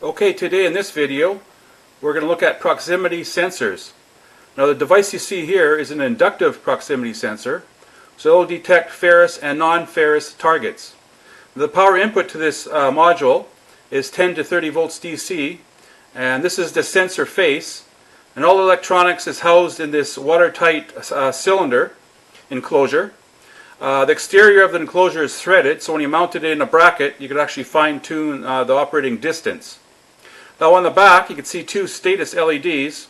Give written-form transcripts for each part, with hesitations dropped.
Okay, today in this video we're going to look at proximity sensors. Now the device you see here is an inductive proximity sensor, so it will detect ferrous and non-ferrous targets. The power input to this module is 10 to 30 volts DC, and this is the sensor face, and all electronics is housed in this watertight cylinder enclosure. The exterior of the enclosure is threaded, so when you mount it in a bracket you can actually fine-tune the operating distance. Now on the back you can see two status LEDs.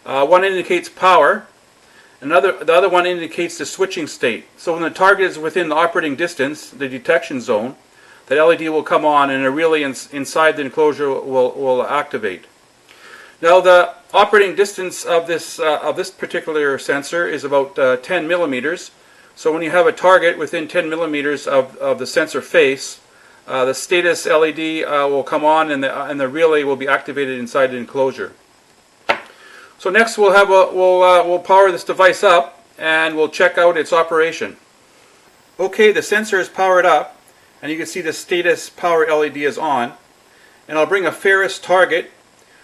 One indicates power, and the other one indicates the switching state. So when the target is within the operating distance, the detection zone, the LED will come on and a relay inside the enclosure will activate. Now the operating distance of this particular sensor is about 10 millimeters. So when you have a target within 10 millimeters of the sensor face, the status LED will come on and the relay will be activated inside the enclosure. So next we'll power this device up and we'll check out its operation. Okay, the sensor is powered up and you can see the status power LED is on. And I'll bring a ferrous target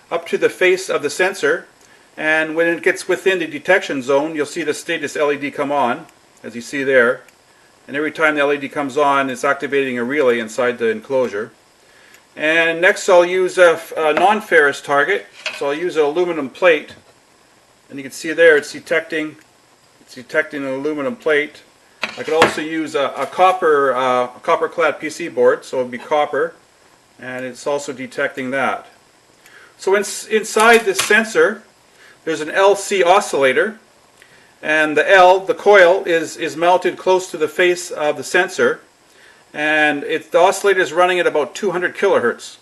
up to the face of the sensor, and when it gets within the detection zone you'll see the status LED come on, as you see there. And every time the LED comes on, it's activating a relay inside the enclosure. And next I'll use a non-ferrous target. So I'll use an aluminum plate. And you can see there it's detecting an aluminum plate. I could also use a copper-clad PC board, so it would be copper. And it's also detecting that. So inside this sensor, there's an LC oscillator. And the coil is mounted close to the face of the sensor, and the oscillator is running at about 200 kilohertz.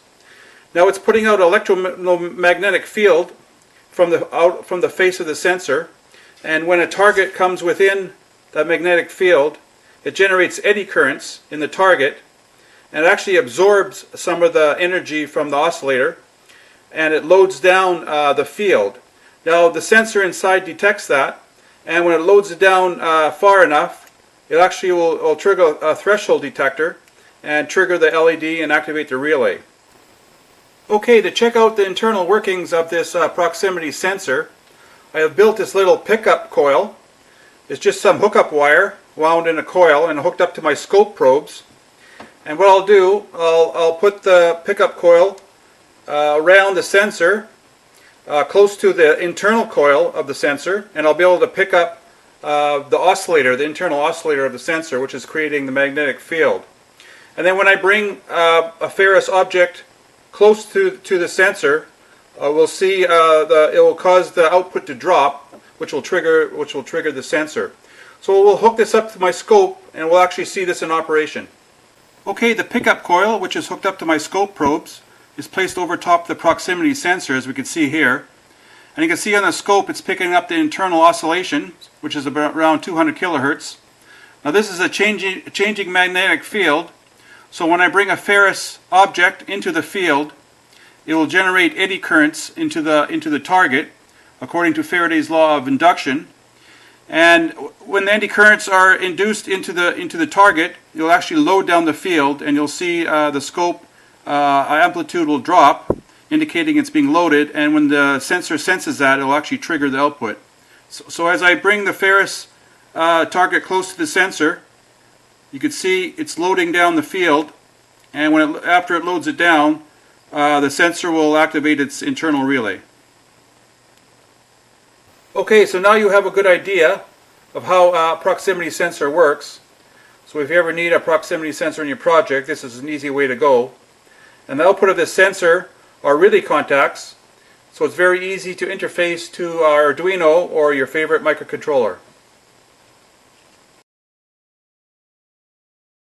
Now it's putting out electro-magnetic field from the face of the sensor, and when a target comes within that magnetic field, it generates eddy currents in the target, and it actually absorbs some of the energy from the oscillator, and it loads down the field. Now the sensor inside detects that. And when it loads it down far enough, it actually will trigger a threshold detector and trigger the LED and activate the relay. Okay, to check out the internal workings of this proximity sensor, I have built this little pickup coil. It's just some hookup wire wound in a coil and hooked up to my scope probes. And what I'll do, I'll put the pickup coil around the sensor, close to the internal coil of the sensor, and I'll be able to pick up the internal oscillator of the sensor, which is creating the magnetic field. And then when I bring a ferrous object close to the sensor, we'll see it will cause the output to drop, which will trigger the sensor. So we'll hook this up to my scope, and we'll actually see this in operation. Okay, the pickup coil, which is hooked up to my scope probes, is placed over top the proximity sensor, as we can see here. And you can see on the scope it's picking up the internal oscillation, which is around 200 kilohertz. Now this is a changing magnetic field, so when I bring a ferrous object into the field, it will generate eddy currents into the target, according to Faraday's law of induction. And when the eddy currents are induced into the target, you'll actually load down the field, and you'll see the scope amplitude will drop, indicating it's being loaded, and when the sensor senses that, it will actually trigger the output. So as I bring the ferrous target close to the sensor, you can see it's loading down the field, and after it loads it down, the sensor will activate its internal relay. Okay, so now you have a good idea of how a proximity sensor works. So if you ever need a proximity sensor in your project, this is an easy way to go. And the output of this sensor are relay contacts, so it's very easy to interface to our Arduino or your favorite microcontroller.